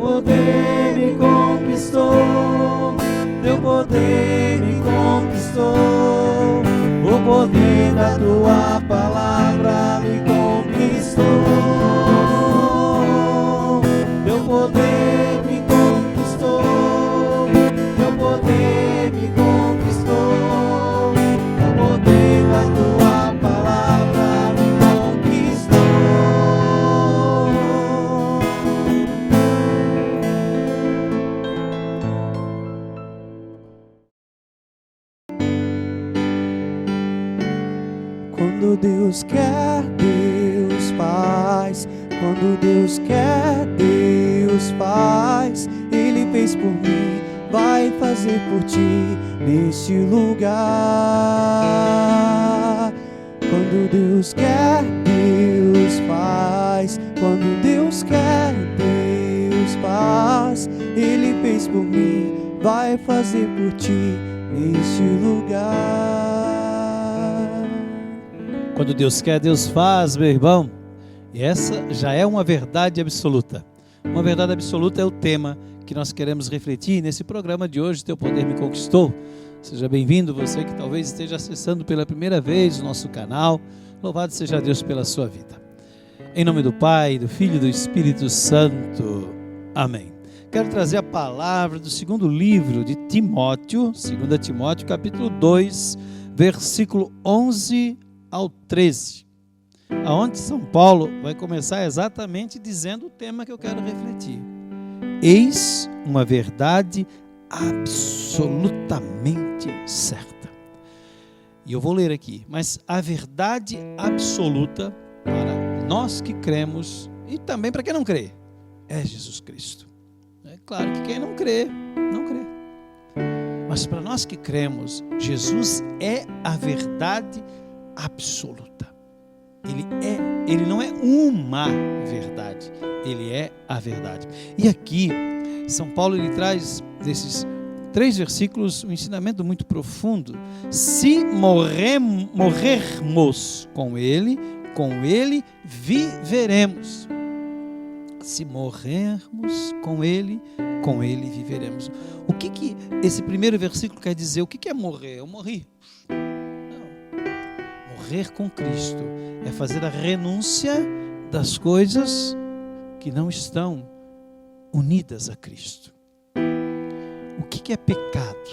poder me conquistou, teu poder me conquistou, o poder da tua palavra me conquistou, teu poder me conquistou, teu poder me conquistou, o poder da tua palavra me conquistou. Quando Deus quer, Deus faz. Quando Deus quer, Deus faz. Ele fez por mim, vai fazer por ti neste lugar. Quando Deus quer, Deus faz. Quando Deus quer, Deus faz. Ele fez por mim, vai fazer por ti neste lugar. Quando Deus quer, Deus faz, meu irmão. E essa já é uma verdade absoluta. Uma verdade absoluta é o tema que nós queremos refletir nesse programa de hoje, Teu Poder Me Conquistou. Seja bem-vindo, você que talvez esteja acessando pela primeira vez o nosso canal. Louvado seja Deus pela sua vida. Em nome do Pai, do Filho e do Espírito Santo. Amém. Quero trazer a palavra do segundo livro de Timóteo, 2 Timóteo, capítulo 2, versículo 11 ao 13, aonde São Paulo vai começar exatamente dizendo o tema que eu quero refletir. Eis uma verdade absolutamente certa. E eu vou ler aqui, mas a verdade absoluta para nós que cremos e também para quem não crê, é Jesus Cristo. É claro que quem não crê, não crê. Mas para nós que cremos, Jesus é a verdade absoluta. Ele não é uma verdade, ele é a verdade. E aqui, São Paulo ele traz desses 3 versículos um ensinamento muito profundo. Se morrermos com ele viveremos. Se morrermos com ele viveremos. O que esse primeiro versículo quer dizer? O que é morrer? Eu morri. Morrer com Cristo é fazer a renúncia das coisas que não estão unidas a Cristo. O que é pecado?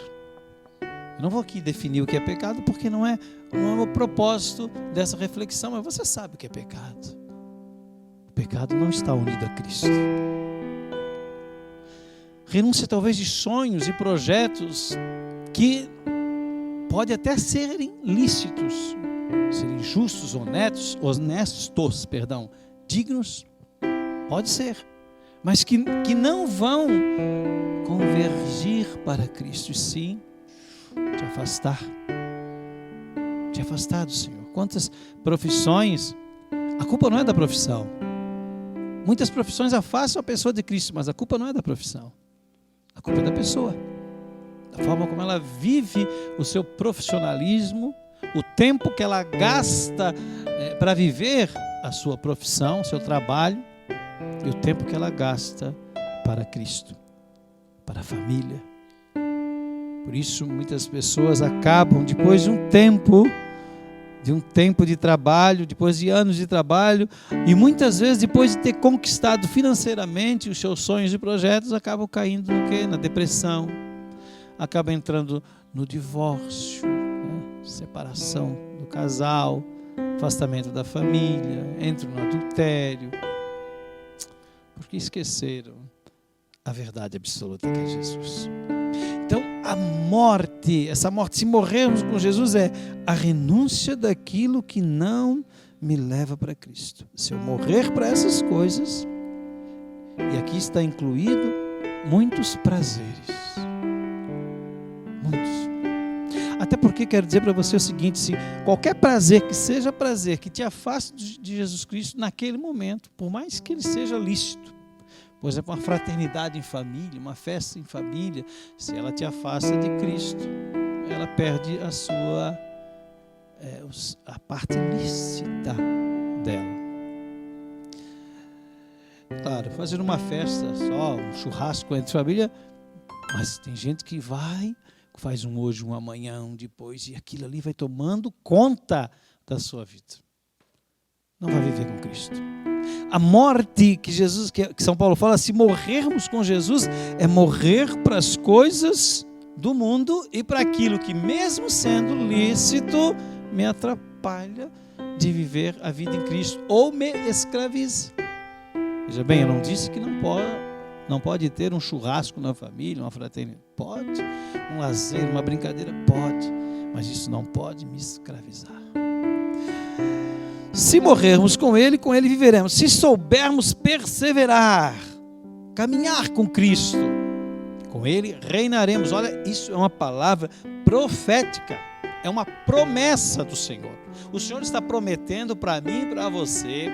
Eu não vou aqui definir o que é pecado, porque não é o propósito dessa reflexão, mas você sabe o que é pecado. O pecado não está unido a Cristo. Renúncia talvez de sonhos e projetos que podem até serem lícitos, serem justos, honestos, dignos, pode ser, mas que não vão convergir para Cristo, e sim te afastar do Senhor. Quantas profissões, a culpa não é da profissão. Muitas profissões afastam a pessoa de Cristo, mas a culpa não é da profissão, a culpa é da pessoa, da forma como ela vive o seu profissionalismo, o tempo que ela gasta para viver a sua profissão, o seu trabalho, e o tempo que ela gasta para Cristo, para a família. Por isso muitas pessoas acabam, depois de um tempo de trabalho, depois de anos de trabalho, e muitas vezes depois de ter conquistado financeiramente os seus sonhos e projetos, acabam caindo no quê? Na depressão, acabam entrando no divórcio, separação do casal, afastamento da família, entram no adultério, porque esqueceram a verdade absoluta que é Jesus. Então essa morte, se morrermos com Jesus, é a renúncia daquilo que não me leva para Cristo. Se eu morrer para essas coisas, e aqui está incluído muitos prazeres, muitos. Até porque quero dizer para você o seguinte: se qualquer prazer que seja prazer que te afaste de Jesus Cristo naquele momento, por mais que ele seja lícito, por exemplo, uma fraternidade em família, uma festa em família, se ela te afasta de Cristo, ela perde a parte lícita dela. Claro, fazer uma festa só, um churrasco entre família, mas tem gente que vai, faz um hoje, um amanhã, um depois, e aquilo ali vai tomando conta da sua vida. Não vai viver com Cristo. A morte que Jesus, que São Paulo fala, se morrermos com Jesus, é morrer para as coisas do mundo e para aquilo que, mesmo sendo lícito, me atrapalha de viver a vida em Cristo ou me escraviza. Veja bem, eu não disse que não pode ter um churrasco na família, uma fraternidade. Pode. Um lazer, uma brincadeira, pode. Mas isso não pode me escravizar. Se morrermos com Ele viveremos. Se soubermos perseverar, caminhar com Cristo, com Ele reinaremos. Olha, isso é uma palavra profética. É uma promessa do Senhor. O Senhor está prometendo para mim e para você,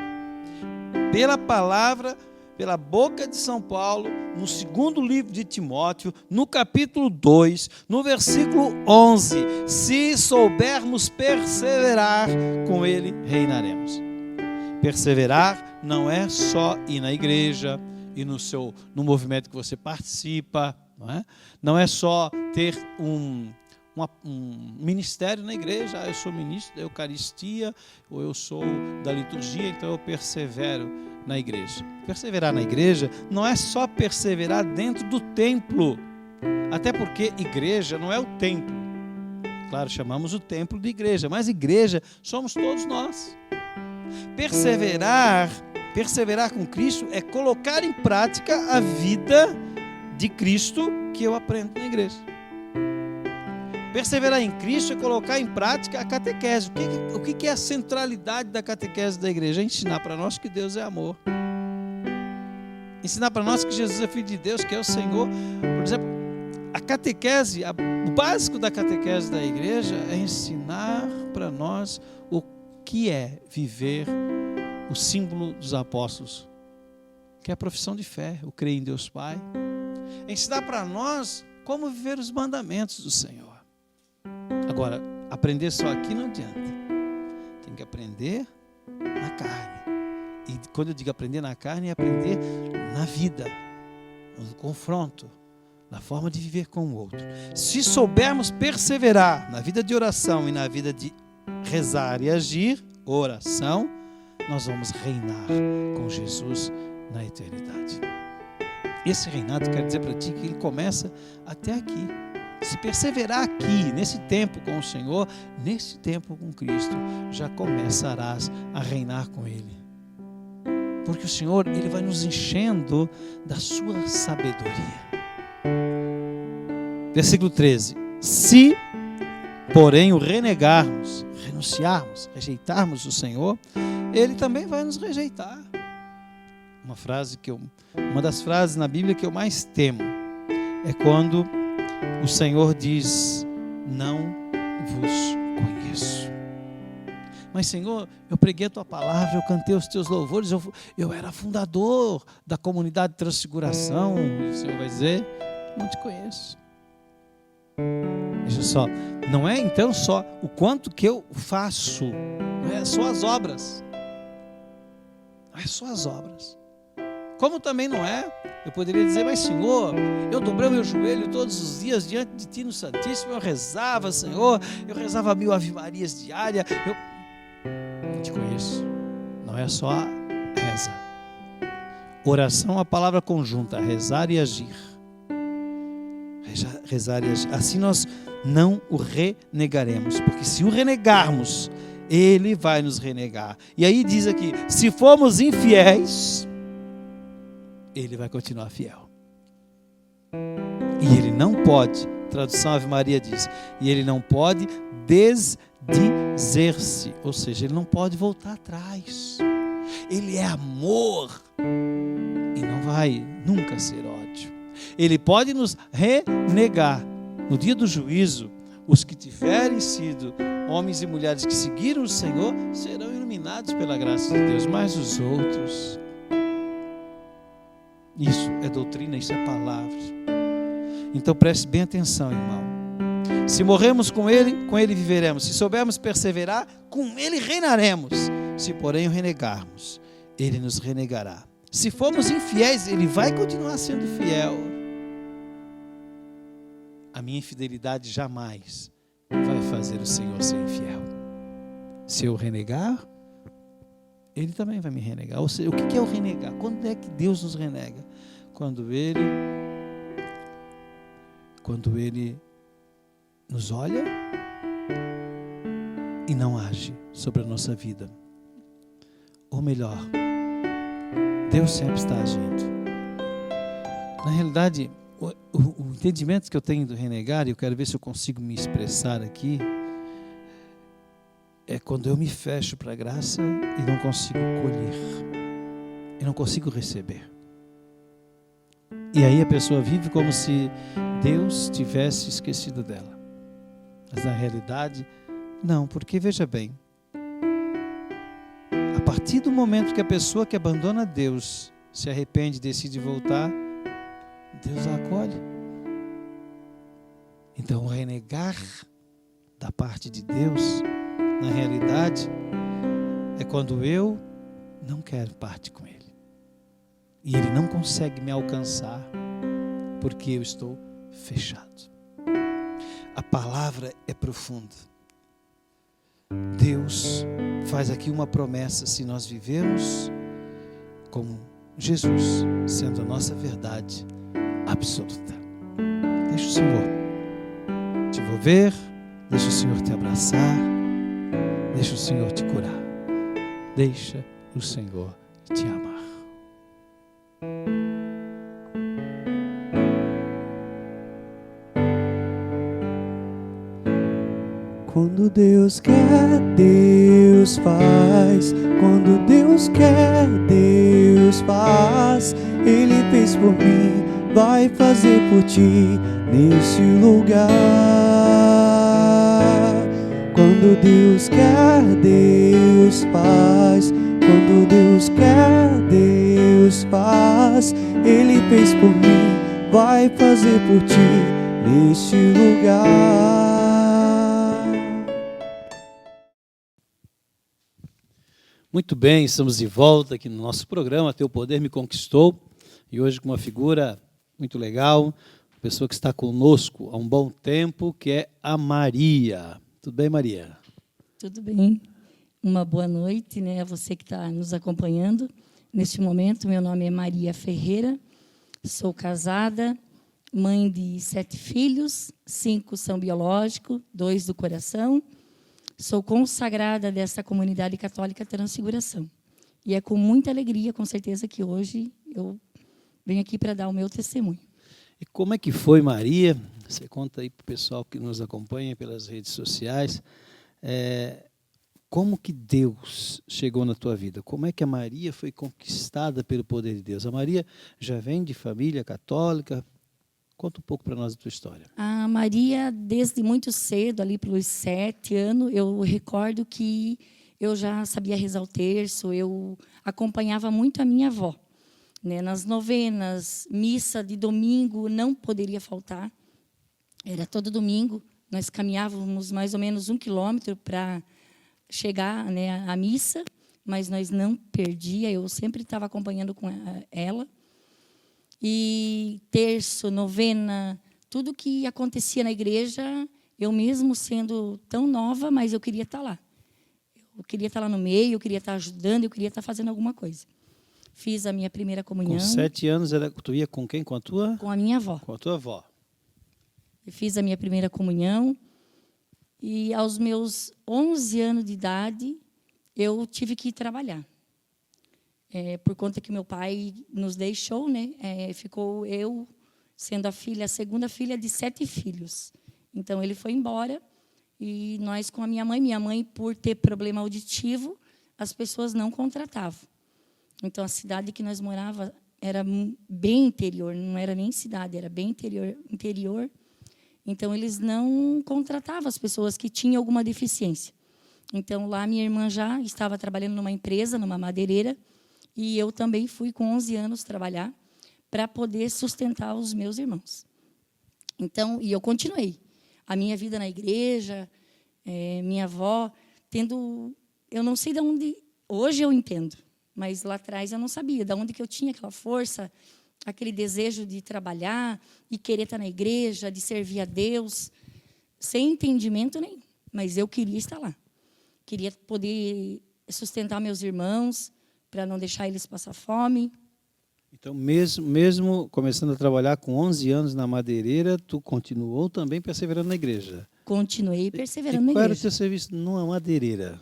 pela palavra, pela boca de São Paulo, no segundo livro de Timóteo, no capítulo 2, no versículo 11, se soubermos perseverar, com Ele reinaremos. Perseverar não é só ir na igreja, ir no movimento que você participa, não é só ter um ministério na igreja. Eu sou ministro da Eucaristia, ou eu sou da liturgia, então eu persevero na igreja. Perseverar na igreja não é só perseverar dentro do templo, até porque igreja não é o templo. Claro, chamamos o templo de igreja, mas igreja somos todos nós. Perseverar com Cristo é colocar em prática a vida de Cristo que eu aprendo na igreja. Perseverar em Cristo é colocar em prática a catequese. O que é a centralidade da catequese da igreja? É ensinar para nós que Deus é amor. Ensinar para nós que Jesus é Filho de Deus, que é o Senhor. Por exemplo, a catequese, o básico da catequese da igreja é ensinar para nós o que é viver o símbolo dos apóstolos, que é a profissão de fé, o crer em Deus Pai. É ensinar para nós como viver os mandamentos do Senhor. Agora, aprender só aqui não adianta. Tem que aprender na carne. E quando eu digo aprender na carne, é aprender na vida, no confronto, na forma de viver com o outro. Se soubermos perseverar na vida de oração e na vida de rezar e agir, oração, nós vamos reinar com Jesus na eternidade. Esse reinado, quero dizer para ti que ele começa até aqui. Se perseverar aqui, nesse tempo com o Senhor, nesse tempo com Cristo, já começarás a reinar com Ele. Porque o Senhor, Ele vai nos enchendo da sua sabedoria. Versículo 13. Se, porém, o renegarmos, renunciarmos, rejeitarmos o Senhor, Ele também vai nos rejeitar. Uma das frases na Bíblia que eu mais temo é quando o Senhor diz: não vos conheço. Mas, Senhor, eu preguei a Tua palavra, eu cantei os Teus louvores, eu era fundador da comunidade de Transfiguração. E o Senhor vai dizer: não te conheço. Veja só, não é então só o quanto que eu faço, não é só as obras. Não é só as obras. Como também não é, eu poderia dizer: mas Senhor, eu dobrei o meu joelho todos os dias diante de Ti no Santíssimo, eu rezava, Senhor, eu rezava 1000 Ave Marias diárias, eu não te conheço. Não é só reza. Oração é uma palavra conjunta, rezar e agir. Rezar e agir. Assim nós não o renegaremos, porque se o renegarmos, Ele vai nos renegar. E aí diz aqui: se formos infiéis, Ele vai continuar fiel. E Ele não pode, tradução Ave Maria diz, e Ele não pode desdizer-se, ou seja, Ele não pode voltar atrás. Ele é amor e não vai nunca ser ódio. Ele pode nos renegar. No dia do juízo, os que tiverem sido homens e mulheres que seguiram o Senhor serão iluminados pela graça de Deus, mas os outros... Isso é doutrina, isso é palavra. Então preste bem atenção, irmão. Se morrermos com Ele viveremos. Se soubermos perseverar, com Ele reinaremos. Se porém o renegarmos, Ele nos renegará. Se formos infiéis, Ele vai continuar sendo fiel. A minha infidelidade jamais vai fazer o Senhor ser infiel. Se eu renegar, Ele também vai me renegar. Ou seja, o que é o renegar? Quando é que Deus nos renega? Quando Ele nos olha e não age sobre a nossa vida. Ou melhor, Deus sempre está agindo. Na realidade, o entendimento que eu tenho do renegar, e eu quero ver se eu consigo me expressar aqui, é quando eu me fecho para a graça e não consigo colher, e não consigo receber. E aí a pessoa vive como se Deus tivesse esquecido dela. Mas na realidade, não, porque veja bem, a partir do momento que a pessoa que abandona Deus se arrepende e decide voltar, Deus a acolhe. Então, o renegar da parte de Deus, na realidade, é quando eu não quero parte com Ele. E Ele não consegue me alcançar, porque eu estou fechado. A palavra é profunda. Deus faz aqui uma promessa: se nós vivemos como Jesus, sendo a nossa verdade absoluta. Deixa o Senhor te envolver, deixa o Senhor te abraçar, deixa o Senhor te curar, deixa o Senhor te amar. Quando Deus quer, Deus faz. Quando Deus quer, Deus faz. Ele fez por mim, vai fazer por ti neste lugar. Quando Deus quer, Deus faz. Quando Deus quer, Deus faz. Ele fez por mim, vai fazer por ti neste lugar. Muito bem, estamos de volta aqui no nosso programa Teu Poder Me Conquistou, e hoje com uma figura muito legal, uma pessoa que está conosco há um bom tempo, que é a Maria. Tudo bem, Maria? Tudo bem. Uma boa noite, né, a você que está nos acompanhando neste momento. Meu nome é Maria Ferreira, sou casada, mãe de 7 filhos, 5 são biológicos, 2 do coração. Sou consagrada desta comunidade católica Transfiguração. E é com muita alegria, com certeza, que hoje eu venho aqui para dar o meu testemunho. E como é que foi, Maria? Você conta aí para o pessoal que nos acompanha pelas redes sociais. Como que Deus chegou na tua vida? Como é que a Maria foi conquistada pelo poder de Deus? A Maria já vem de família católica. Conta um pouco para nós a tua história. A Maria, desde muito cedo, ali pelos 7 anos, eu recordo que eu já sabia rezar o terço, eu acompanhava muito a minha avó, né? Nas novenas, missa de domingo não poderia faltar. Era todo domingo, nós caminhávamos mais ou menos 1 quilômetro para chegar, né, à missa, mas nós não perdia, eu sempre estava acompanhando com ela. E terço, novena, tudo que acontecia na igreja, eu mesmo sendo tão nova, mas eu queria estar lá. Eu queria estar lá no meio, eu queria estar ajudando, eu queria estar fazendo alguma coisa. Fiz a minha primeira comunhão. Com 7 anos, tu ia com quem? Com a tua? Com a minha avó. Com a tua avó. Eu fiz a minha primeira comunhão e, aos meus 11 anos de idade, eu tive que ir trabalhar. Por conta que meu pai nos deixou, né? Ficou eu sendo a segunda filha de 7 filhos. Então, ele foi embora e nós com a minha mãe. Minha mãe, por ter problema auditivo, as pessoas não contratavam. Então, a cidade que nós morávamos era bem interior, não era nem cidade, era bem interior. Então, eles não contratavam as pessoas que tinham alguma deficiência. Então, lá minha irmã já estava trabalhando numa empresa, numa madeireira, e eu também fui com 11 anos trabalhar para poder sustentar os meus irmãos. Então, e eu continuei. A minha vida na igreja, minha avó, eu não sei de onde, hoje eu entendo, Mas lá atrás eu não sabia de onde que eu tinha aquela força, aquele desejo de trabalhar e querer estar na igreja, de servir a Deus, sem entendimento nenhum. Mas eu queria estar lá. Queria poder sustentar meus irmãos, para não deixar eles passar fome. Então, mesmo começando a trabalhar com 11 anos na madeireira, tu continuou também perseverando na igreja? Continuei perseverando e na qual era o igreja. teu serviço numa madeireira?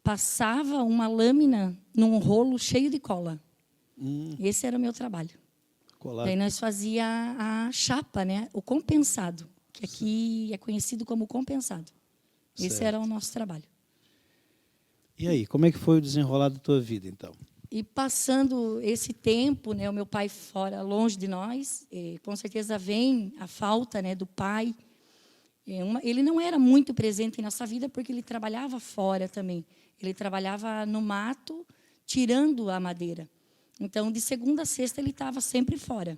Passava uma lâmina num rolo cheio de cola. Esse era o meu trabalho. Colar. Daí nós fazia a chapa, né? O compensado, que aqui é conhecido como compensado. Esse era o nosso trabalho. E aí, como é que foi o desenrolar da tua vida, então? E passando esse tempo, né, o meu pai fora, longe de nós, com certeza vem a falta, né, do pai. Ele não era muito presente em nossa vida porque ele trabalhava fora também. Ele trabalhava no mato, tirando a madeira. Então, de segunda a sexta, ele estava sempre fora.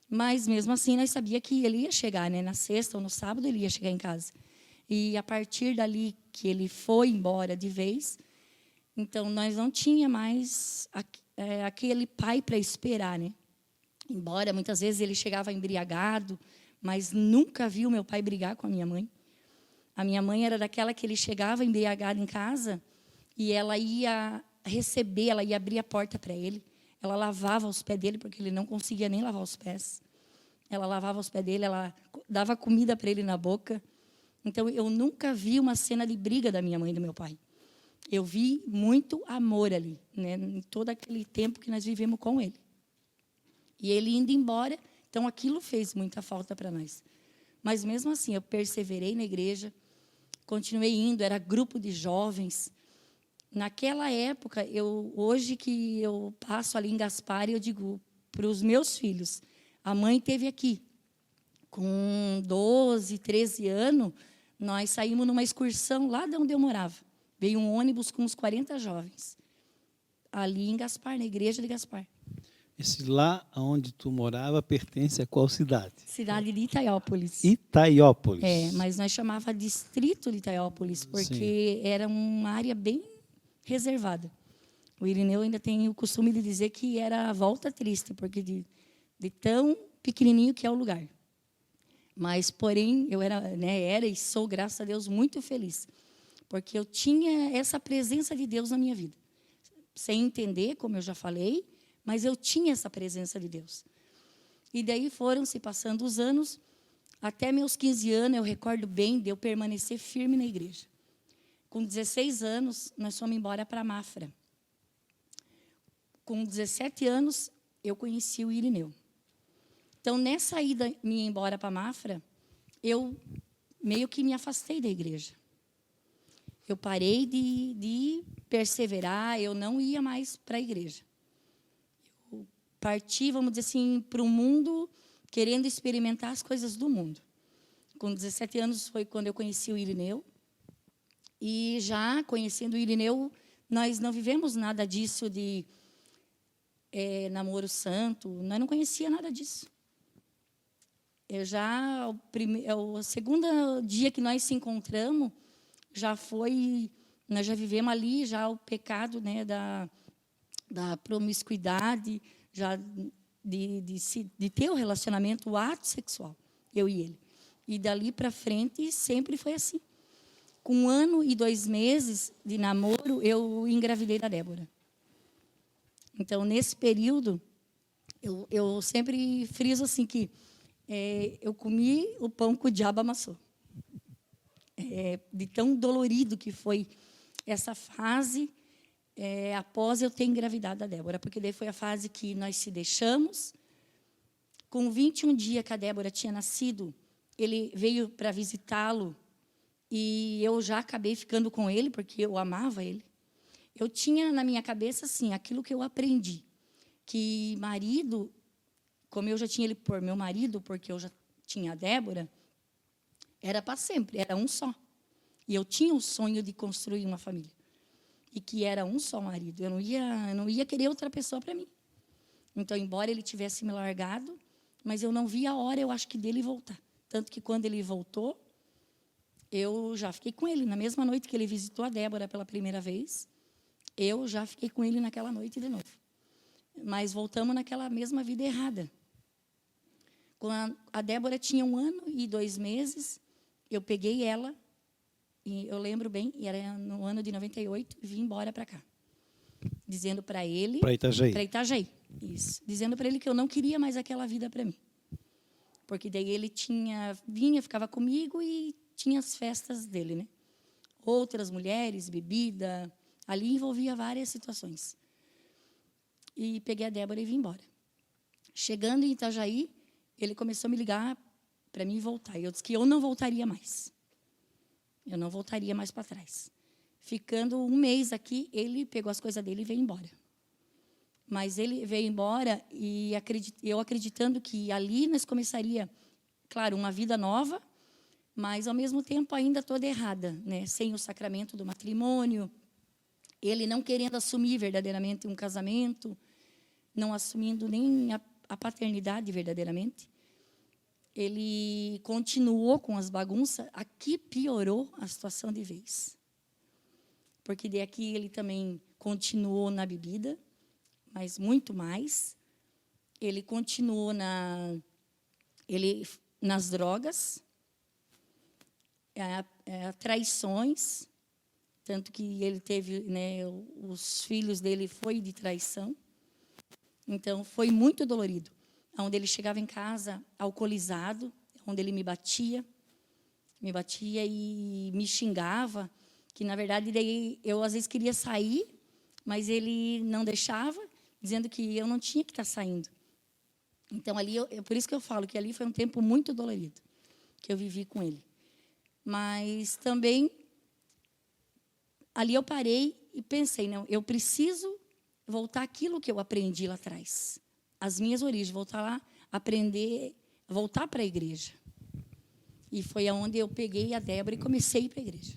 Mas, mesmo assim, nós sabíamos que ele ia chegar, né, na sexta ou no sábado, ele ia chegar em casa. E, a partir dali que ele foi embora de vez, então, nós não tínhamos mais aquele pai para esperar, né? Embora, muitas vezes, ele chegava embriagado, mas nunca viu meu pai brigar com a minha mãe. A minha mãe era daquela que ele chegava embriagado em casa e ela ia receber, ela ia abrir a porta para ele. Ela lavava os pés dele, porque ele não conseguia nem lavar os pés. Ela lavava os pés dele, ela dava comida para ele na boca. Então, eu nunca vi uma cena de briga da minha mãe e do meu pai. Eu vi muito amor ali, né, em todo aquele tempo que nós vivemos com ele. E ele indo embora, então aquilo fez muita falta para nós. Mas mesmo assim, eu perseverei na igreja, continuei indo, era grupo de jovens. Naquela época, hoje que eu passo ali em Gaspar, eu digo para os meus filhos, a mãe esteve aqui. Com 12, 13 anos, nós saímos numa excursão lá de onde eu morava. Veio um ônibus com uns 40 jovens, ali em Gaspar, na igreja de Gaspar. Esse lá onde tu morava pertence a qual cidade? Cidade de Itaiópolis. Itaiópolis. Mas nós chamava distrito de Itaiópolis, porque era uma área bem reservada. O Irineu ainda tem o costume de dizer que era a volta triste, porque de tão pequenininho que é o lugar. Mas, porém, eu era e sou, graças a Deus, muito feliz, porque eu tinha essa presença de Deus na minha vida. Sem entender, como eu já falei, mas eu tinha essa presença de Deus. E daí foram se passando os anos, até meus 15 anos, eu recordo bem de eu permanecer firme na igreja. Com 16 anos, nós fomos embora para Mafra. Com 17 anos, eu conheci o Irineu. Então, nessa ida minha embora para Mafra, eu meio que me afastei da igreja. Eu parei de perseverar, eu não ia mais para a igreja. Eu parti, vamos dizer assim, para o mundo, querendo experimentar as coisas do mundo. Com 17 anos foi quando eu conheci o Irineu. E já conhecendo o Irineu, nós não vivemos nada disso de namoro santo, nós não conhecia nada disso. O segundo dia que nós se encontramos, nós já vivemos ali já o pecado, né, da promiscuidade, já de ter o relacionamento, o ato sexual, eu e ele. E dali para frente sempre foi assim. Com 1 ano e 2 meses de namoro, eu engravidei da Débora. Então, nesse período, eu sempre friso assim que eu comi o pão que o diabo amassou. De tão dolorido que foi essa fase após eu ter engravidado a Débora, porque daí foi a fase que nós se deixamos. Com 21 dias que a Débora tinha nascido, ele veio para visitá-lo e eu já acabei ficando com ele, porque eu amava ele. Eu tinha na minha cabeça assim, aquilo que eu aprendi, que marido, como eu já tinha ele por meu marido, porque eu já tinha a Débora, era para sempre, era um só. E eu tinha o sonho de construir uma família. E que era um só marido. Eu não ia querer outra pessoa para mim. Então, embora ele tivesse me largado, mas eu não via a hora, eu acho que dele voltar. Tanto que quando ele voltou, eu já fiquei com ele. Na mesma noite que ele visitou a Débora pela primeira vez, eu já fiquei com ele naquela noite de novo. Mas voltamos naquela mesma vida errada. Quando a Débora tinha 1 ano e 2 meses, eu peguei ela, e eu lembro bem, e era no ano de 98, e vim embora para cá. Dizendo para ele... Para Itajaí. Para Itajaí, isso. Dizendo para ele que eu não queria mais aquela vida para mim. Porque daí ele vinha, ficava comigo e tinha as festas dele, né? Outras mulheres, bebida, ali envolvia várias situações. E peguei a Débora e vim embora. Chegando em Itajaí, ele começou a me ligar para mim voltar. E eu disse que eu não voltaria mais. Eu não voltaria mais para trás. Ficando 1 mês aqui, ele pegou as coisas dele e veio embora. Mas ele veio embora e eu acreditando que ali nós começaria, claro, uma vida nova, mas, ao mesmo tempo, ainda toda errada, né? Sem o sacramento do matrimônio, ele não querendo assumir verdadeiramente um casamento, não assumindo nem a paternidade verdadeiramente. Ele continuou com as bagunças, aqui piorou a situação de vez. Porque daqui ele também continuou na bebida, mas muito mais. Ele continuou nas drogas, traições, tanto que ele teve, né, os filhos dele foi de traição. Então, foi muito dolorido. Onde ele chegava em casa alcoolizado, onde ele me batia e me xingava, que, na verdade, daí eu, às vezes, queria sair, mas ele não deixava, dizendo que eu não tinha que estar saindo. Então, ali, por isso que eu falo que ali foi um tempo muito dolorido, que eu vivi com ele. Mas, também, ali eu parei e pensei, não, eu preciso voltar aquilo que eu aprendi lá atrás. As minhas origens, voltar lá, aprender, voltar para a igreja. E foi aonde eu peguei a Débora e comecei a ir para a igreja.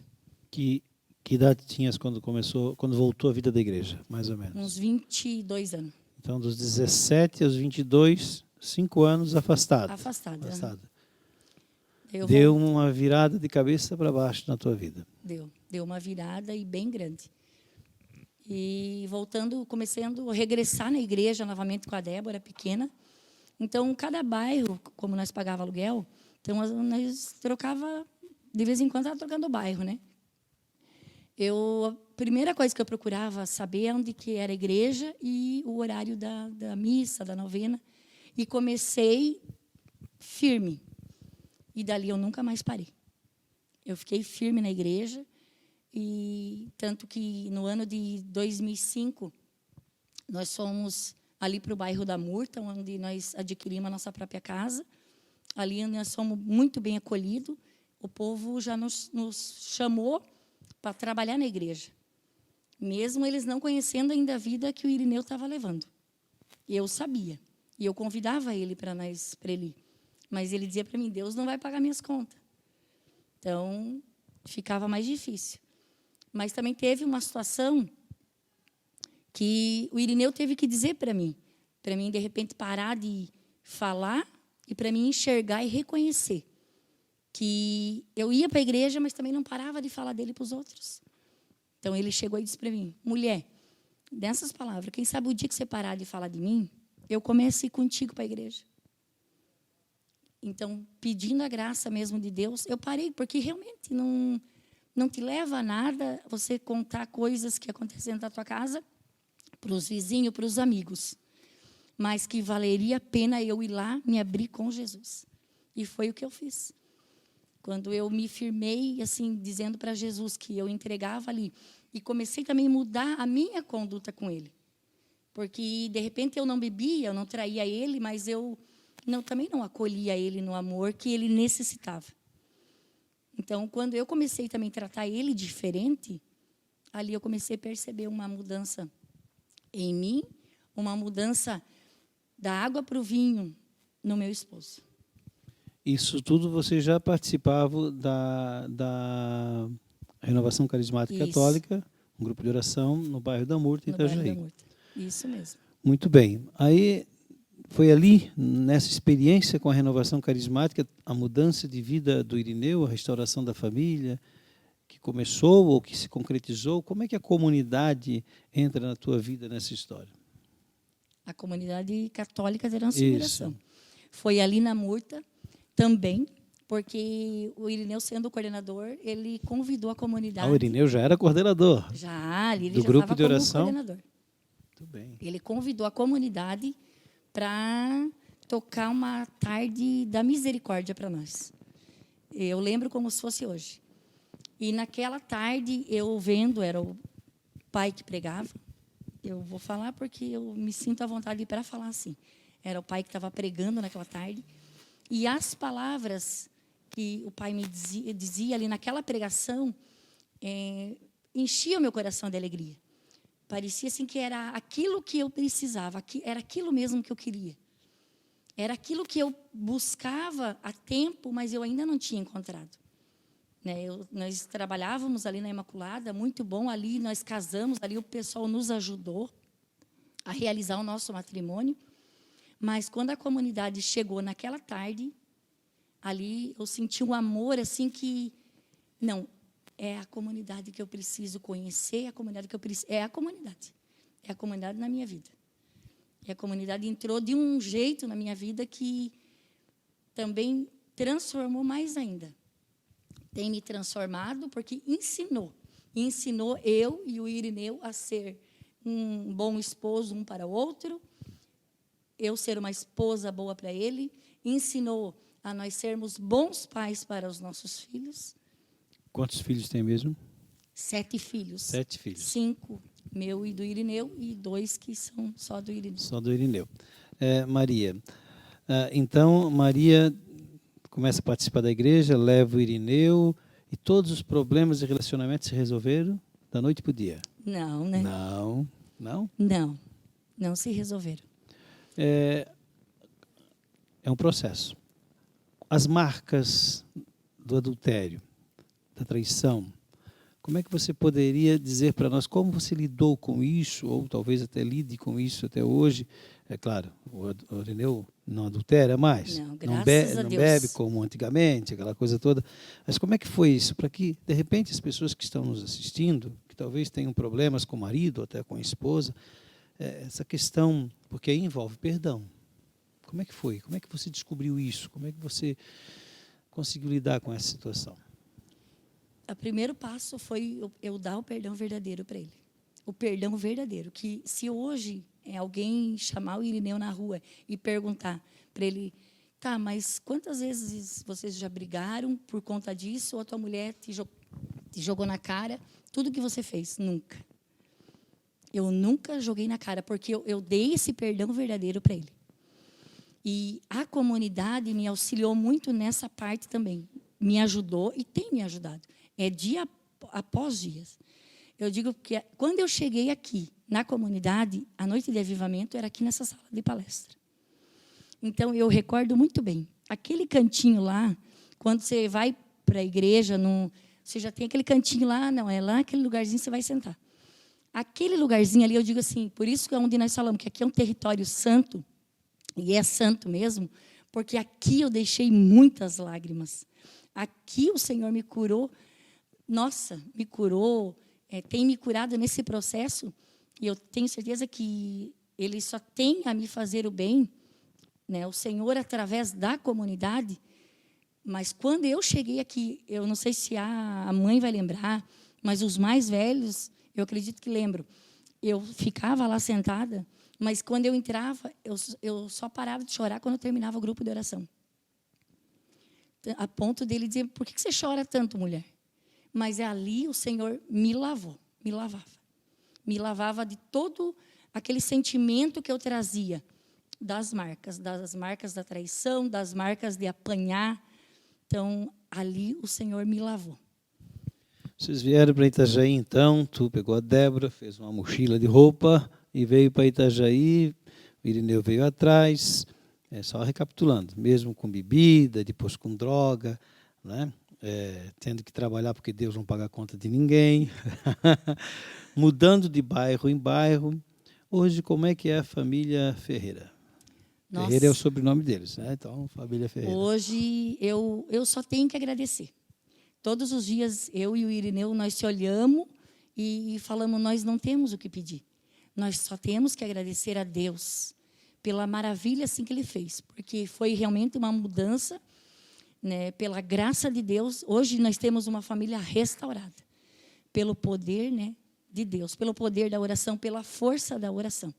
Que idade tinhas quando voltou à vida da igreja, mais ou menos? Uns 22 anos. Então, dos 17 aos 22, 5 anos afastada. Afastada. Deu uma virada de cabeça para baixo na tua vida. Deu uma virada e bem grande. E começando a regressar na igreja novamente com a Débora, pequena. Então, cada bairro, como nós pagava aluguel, então nós trocava, de vez em quando, estava trocando o bairro, né? A primeira coisa que eu procurava saber é onde que era a igreja e o horário da missa, da novena. E comecei firme. E dali eu nunca mais parei. Eu fiquei firme na igreja. E tanto que no ano de 2005, nós fomos ali para o bairro da Murta, onde nós adquirimos a nossa própria casa. Ali nós fomos muito bem acolhidos. O povo já nos chamou para trabalhar na igreja, mesmo eles não conhecendo ainda a vida que o Irineu estava levando. E eu sabia. E eu convidava ele para ele ir. Mas ele dizia para mim, Deus não vai pagar minhas contas. Então, ficava mais difícil. Mas também teve uma situação que o Irineu teve que dizer para mim, de repente, parar de falar e para mim enxergar e reconhecer que eu ia para a igreja, mas também não parava de falar dele para os outros. Então, ele chegou e disse para mim, mulher, dessas palavras, quem sabe o dia que você parar de falar de mim, eu começo a ir contigo para a igreja. Então, pedindo a graça mesmo de Deus, eu parei, porque realmente não te leva a nada você contar coisas que acontecem na tua casa para os vizinhos, para os amigos. Mas que valeria a pena eu ir lá, me abrir com Jesus. E foi o que eu fiz. Quando eu me firmei, assim, dizendo para Jesus que eu entregava ali. E comecei também a mudar a minha conduta com ele. Porque, de repente, eu não bebia, eu não traía ele, mas eu também não acolhia ele no amor que ele necessitava. Então, quando eu comecei também a tratar ele diferente, ali eu comecei a perceber uma mudança em mim, uma mudança da água para o vinho no meu esposo. Isso tudo você já participava da Renovação Carismática Católica, um grupo de oração no bairro da Murta, em Itajaí. Isso mesmo. Muito bem. Aí foi ali, nessa experiência com a Renovação Carismática, a mudança de vida do Irineu, a restauração da família, que começou ou que se concretizou? Como é que a comunidade entra na tua vida nessa história? A comunidade católica de Transfiguração. Isso. Foi ali na Murta também, porque o Irineu, sendo o coordenador, ele convidou a comunidade. O Irineu já era coordenador. Já, ali ele do já grupo estava de oração? como coordenador. Muito bem. Ele convidou a comunidade para tocar uma tarde da misericórdia para nós. Eu lembro como se fosse hoje. E naquela tarde, eu vendo, era o pai que pregava. Eu vou falar porque eu me sinto à vontade para falar assim. Era o pai que estava pregando naquela tarde. E as palavras que o pai me dizia ali naquela pregação enchia o meu coração de alegria. Parecia assim que era aquilo que eu precisava, era aquilo mesmo que eu queria. Era aquilo que eu buscava há tempo, mas eu ainda não tinha encontrado. Né? Nós trabalhávamos ali na Imaculada, muito bom, ali nós casamos, ali o pessoal nos ajudou a realizar o nosso matrimônio. Mas quando a comunidade chegou naquela tarde, ali eu senti um amor assim que, não, é a comunidade que eu preciso conhecer, a comunidade que eu preciso, é a comunidade na minha vida. E a comunidade entrou de um jeito na minha vida que também transformou mais ainda. Tem me transformado porque ensinou eu e o Irineu a ser um bom esposo um para o outro, eu ser uma esposa boa para ele, ensinou a nós sermos bons pais para os nossos filhos. Quantos filhos tem mesmo? 7 filhos. 7 filhos. 5, meu e do Irineu, e 2 que são só do Irineu. Só do Irineu. Maria. Então, Maria começa a participar da igreja, leva o Irineu, e todos os problemas de relacionamento se resolveram da noite para o dia? Não, né? Não. Não? Não se resolveram. É um processo. As marcas do adultério, da traição, como é que você poderia dizer para nós como você lidou com isso, ou talvez até lide com isso até hoje? É claro, o Irineu não adultera mais, Não, não graças a Deus. bebe como antigamente, aquela coisa toda. Mas como é que foi isso? Para que, de repente, as pessoas que estão nos assistindo, que talvez tenham problemas com o marido, ou até com a esposa, essa questão, porque aí envolve perdão. Como é que foi? Como é que você descobriu isso? Como é que você conseguiu lidar com essa situação? O primeiro passo foi eu dar o perdão verdadeiro para ele. O perdão verdadeiro. Que se hoje alguém chamar o Irineu na rua e perguntar para ele, tá, mas quantas vezes vocês já brigaram por conta disso, ou a tua mulher te jogou na cara tudo que você fez? Nunca. Eu nunca joguei na cara, porque eu dei esse perdão verdadeiro para ele. E a comunidade me auxiliou muito nessa parte também. Me ajudou e tem me ajudado. É dia após dias. Eu digo que quando eu cheguei aqui, na comunidade, a noite de avivamento era aqui nessa sala de palestra. Então, eu recordo muito bem. Aquele cantinho lá, quando você vai para a igreja, você já tem aquele cantinho lá, não, é lá aquele lugarzinho que você vai sentar. Aquele lugarzinho ali, eu digo assim, por isso que é onde nós falamos que aqui é um território santo, e é santo mesmo, porque aqui eu deixei muitas lágrimas. Aqui o Senhor me curou, nossa, me curou, tem me curado nesse processo, e eu tenho certeza que Ele só tem a me fazer o bem, né, o Senhor através da comunidade. Mas quando eu cheguei aqui, eu não sei se a mãe vai lembrar, mas os mais velhos, eu acredito que lembram. Eu ficava lá sentada, mas quando eu entrava, eu só parava de chorar quando eu terminava o grupo de oração. A ponto dele dizer, por que você chora tanto, mulher? Mas ali o Senhor me lavou, me lavava. Me lavava de todo aquele sentimento que eu trazia das marcas da traição, das marcas de apanhar. Então, ali o Senhor me lavou. Vocês vieram para Itajaí, então, tu pegou a Débora, fez uma mochila de roupa e veio para Itajaí, o Irineu veio atrás, só recapitulando, mesmo com bebida, depois com droga, né? Tendo que trabalhar porque Deus não paga a conta de ninguém, mudando de bairro em bairro. Hoje, como é que é a família Ferreira? Nossa. Ferreira é o sobrenome deles, né? Então, família Ferreira. Hoje, eu só tenho que agradecer. Todos os dias, eu e o Irineu, nós se olhamos e falamos, nós não temos o que pedir. Nós só temos que agradecer a Deus pela maravilha assim que Ele fez, porque foi realmente uma mudança, né, pela graça de Deus. Hoje nós temos uma família restaurada, pelo poder, né, de Deus, pelo poder da oração, pela força da oração.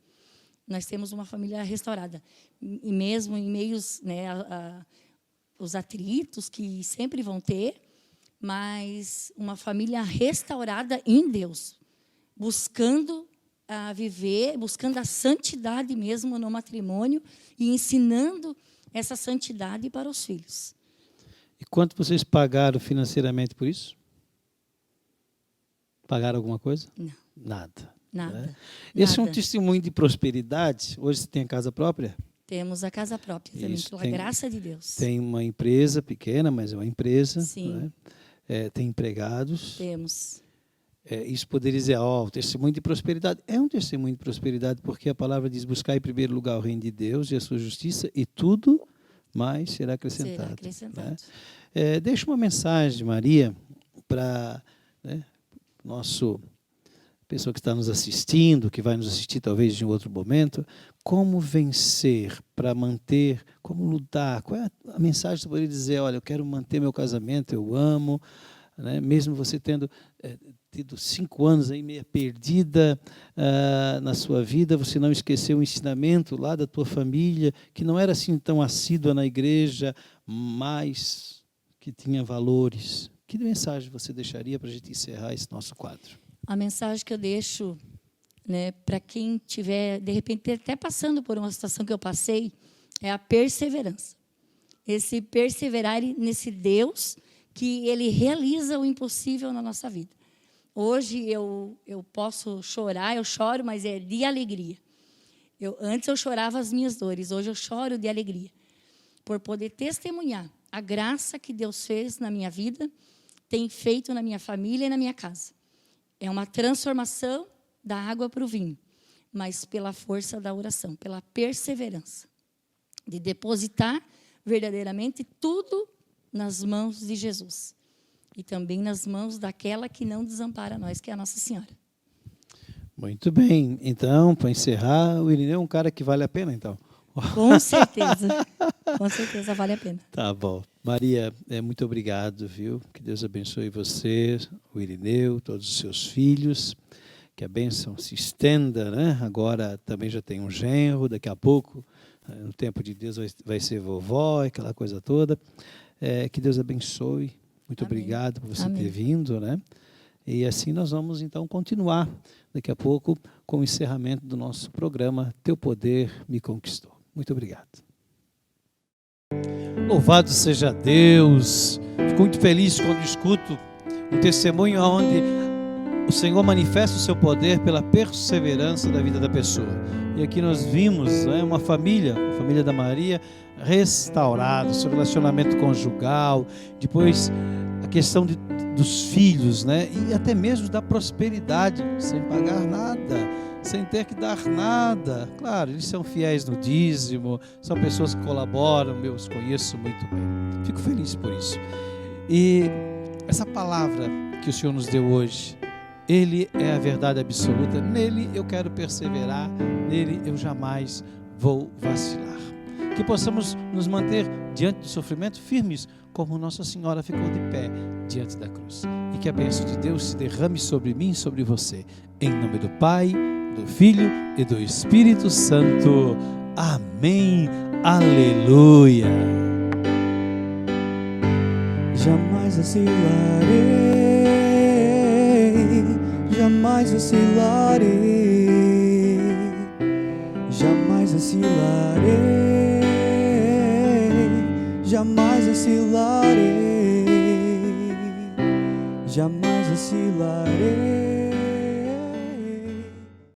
Nós temos uma família restaurada. E mesmo em meios, né, os atritos que sempre vão ter, mas uma família restaurada em Deus, buscando a viver, buscando a santidade mesmo no matrimônio e ensinando essa santidade para os filhos. E quanto vocês pagaram financeiramente por isso? Pagaram alguma coisa? Não. Nada. Nada. Né? Esse é um Nada. testemunho de prosperidade. Hoje você tem a casa própria? Temos a casa própria também, Isso, pela tem- graça de Deus. Tem uma empresa pequena, mas é uma empresa. Sim. Né? Tem empregados. Temos. Isso poderia dizer, o testemunho de prosperidade. É um testemunho de prosperidade, porque a palavra diz, buscar em primeiro lugar o reino de Deus e a sua justiça, e tudo mais será acrescentado. Será acrescentado. Né? Deixa uma mensagem, Maria, para, né, nosso pessoa que está nos assistindo, que vai nos assistir talvez em outro momento, como vencer, para manter, como lutar. Qual é a mensagem que você poderia dizer? Olha, eu quero manter meu casamento, eu amo, né? Mesmo você tendo tido 5 anos aí meia perdida na sua vida, você não esqueceu o ensinamento lá da tua família, que não era assim tão assídua na igreja, mas que tinha valores. Que mensagem você deixaria para a gente encerrar esse nosso quadro? A mensagem que eu deixo, né, para quem estiver, de repente, até passando por uma situação que eu passei, é a perseverança. Esse perseverar nesse Deus que Ele realiza o impossível na nossa vida. Hoje eu posso chorar, eu choro, mas é de alegria. Antes eu chorava as minhas dores, hoje eu choro de alegria. Por poder testemunhar a graça que Deus fez na minha vida, tem feito na minha família e na minha casa. É uma transformação da água para o vinho, mas pela força da oração, pela perseverança, de depositar verdadeiramente tudo nas mãos de Jesus. E também nas mãos daquela que não desampara nós, que é a Nossa Senhora. Muito bem. Então, para encerrar, o Irineu é um cara que vale a pena, então. Com certeza. Com certeza vale a pena. Tá bom. Maria, muito obrigado, viu? Que Deus abençoe você, o Irineu, todos os seus filhos. Que a bênção se estenda, né? Agora também já tem um genro, daqui a pouco, no tempo de Deus, vai ser vovó, aquela coisa toda. Que Deus abençoe. Muito Amém. Obrigado por você Amém. ter vindo, né? E assim nós vamos, então, continuar daqui a pouco com o encerramento do nosso programa Teu Poder Me Conquistou. Muito obrigado. Louvado seja Deus. Fico muito feliz quando escuto um testemunho onde o Senhor manifesta o seu poder pela perseverança da vida da pessoa. E aqui nós vimos, né, uma família, a família da Maria, restaurada, seu relacionamento conjugal, depois a questão dos filhos, né, e até mesmo da prosperidade, sem pagar nada, sem ter que dar nada. Claro, eles são fiéis no dízimo, são pessoas que colaboram, eu os conheço muito bem. Fico feliz por isso. E essa palavra que o Senhor nos deu hoje, Ele é a verdade absoluta, nele eu quero perseverar, nele eu jamais vou vacilar. Que possamos nos manter diante do sofrimento firmes, como Nossa Senhora ficou de pé diante da cruz. E que a bênção de Deus se derrame sobre mim e sobre você. Em nome do Pai, do Filho e do Espírito Santo. Amém. Aleluia. Jamais vacilarei, jamais vacilarei, jamais vacilarei, jamais vacilarei, jamais vacilarei.